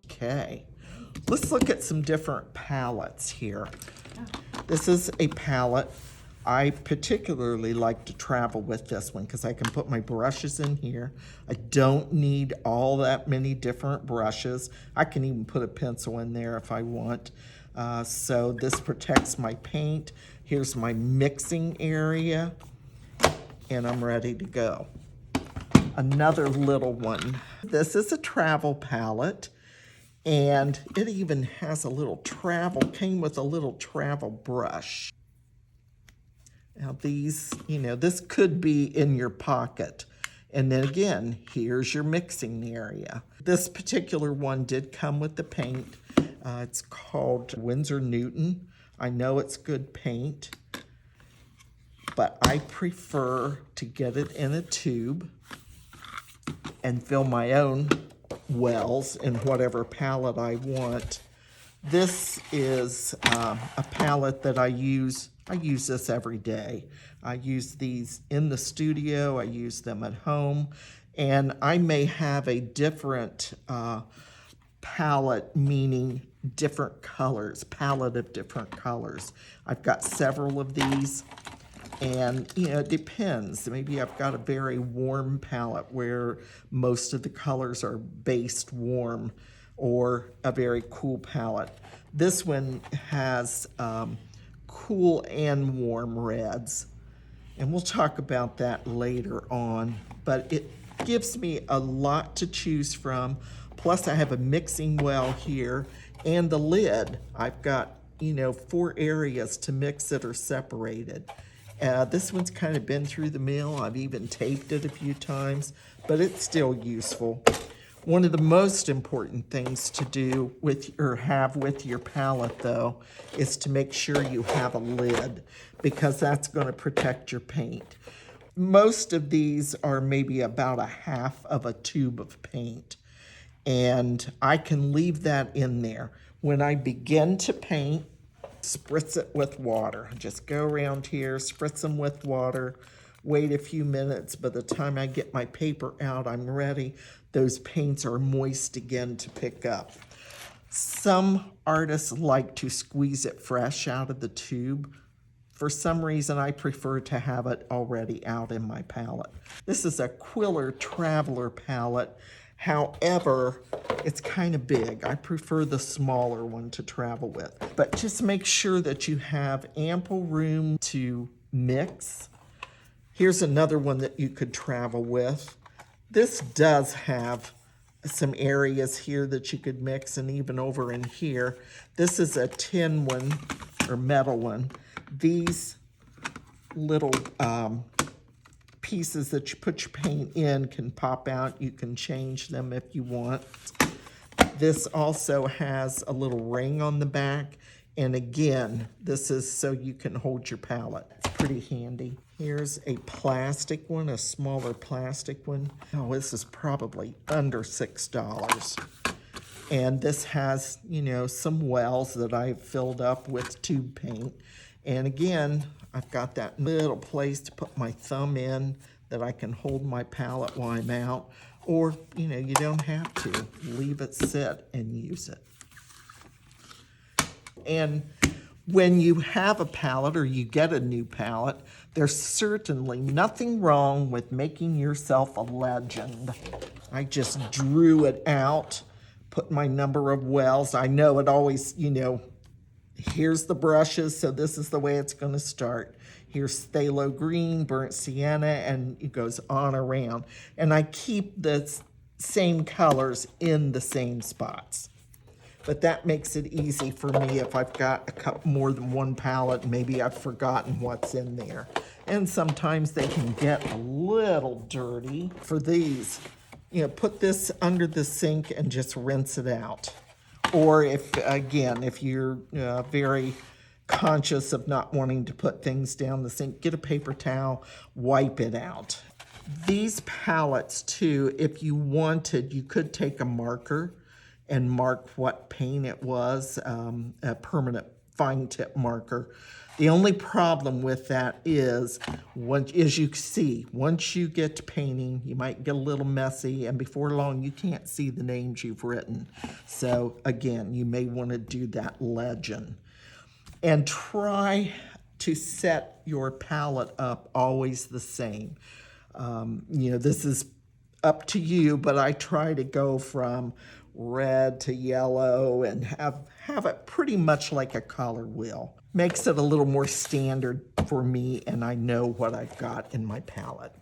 Okay, let's look at some different palettes here. This is a palette. I particularly like to travel with this one because I can put my brushes in here. I don't need all that many different brushes. I can even put a pencil in there if I want. So this protects my paint. Here's my mixing area, and I'm ready to go. Another little one. This is a travel palette, and it even has a little came with a little travel brush. Now these, this could be in your pocket. And then again, here's your mixing area. This particular one did come with the paint. It's called Winsor Newton. I know it's good paint, but I prefer to get it in a tube and fill my own wells in whatever palette I want. This is a palette that I use. I use this every day. I use these in the studio. I use them at home. And I may have a different palette, meaning different colors, palette of different colors. I've got several of these. And, it depends. Maybe I've got a very warm palette where most of the colors are based warm, or a very cool palette. This one has cool and warm reds, and we'll talk about that later on. But it gives me a lot to choose from. Plus I have a mixing well here, and the lid. I've got, 4 areas to mix that are separated. This one's kind of been through the mill. I've even taped it a few times, but it's still useful. One of the most important things to do have with your palette, though, is to make sure you have a lid, because that's going to protect your paint. Most of these are maybe about a half of a tube of paint, and I can leave that in there. When I begin to paint, spritz it with water. Just go around here, spritz them with water, wait a few minutes. By the time I get my paper out, I'm ready. Those paints are moist again to pick up. Some artists like to squeeze it fresh out of the tube. For some reason, I prefer to have it already out in my palette. This is a Quiller Traveler palette. However, it's kind of big. I prefer the smaller one to travel with. But just make sure that you have ample room to mix. Here's another one that you could travel with. This does have some areas here that you could mix, and even over in here. This is a tin one, or metal one. These little pieces that you put your paint in can pop out. You can change them if you want. This also has a little ring on the back. And again, this is so you can hold your palette. It's pretty handy. Here's a plastic one, a smaller plastic one. Oh, this is probably under $6. And this has, some wells that I've filled up with tube paint. And again, I've got that little place to put my thumb in that I can hold my palette while I'm out. Or, you don't have to. Leave it sit and use it. And when you have a palette or you get a new palette, there's certainly nothing wrong with making yourself a legend. I just drew it out, put my number of wells. I know it always, here's the brushes, so this is the way it's going to start. Here's phthalo green, burnt sienna, and it goes on around. And I keep the same colors in the same spots. But that makes it easy for me if I've got more than one palette. Maybe I've forgotten what's in there. And sometimes they can get a little dirty. For these, put this under the sink and just rinse it out. Or if you're very conscious of not wanting to put things down the sink, get a paper towel, wipe it out. These palettes too, if you wanted, you could take a marker and mark what paint it was, a permanent fine tip marker. The only problem with that is, as you see, once you get to painting, you might get a little messy, and before long, you can't see the names you've written. So again, you may want to do that legend. And try to set your palette up always the same. This is up to you, but I try to go from red to yellow and have it pretty much like a color wheel. Makes it a little more standard for me, and I know what I've got in my palette.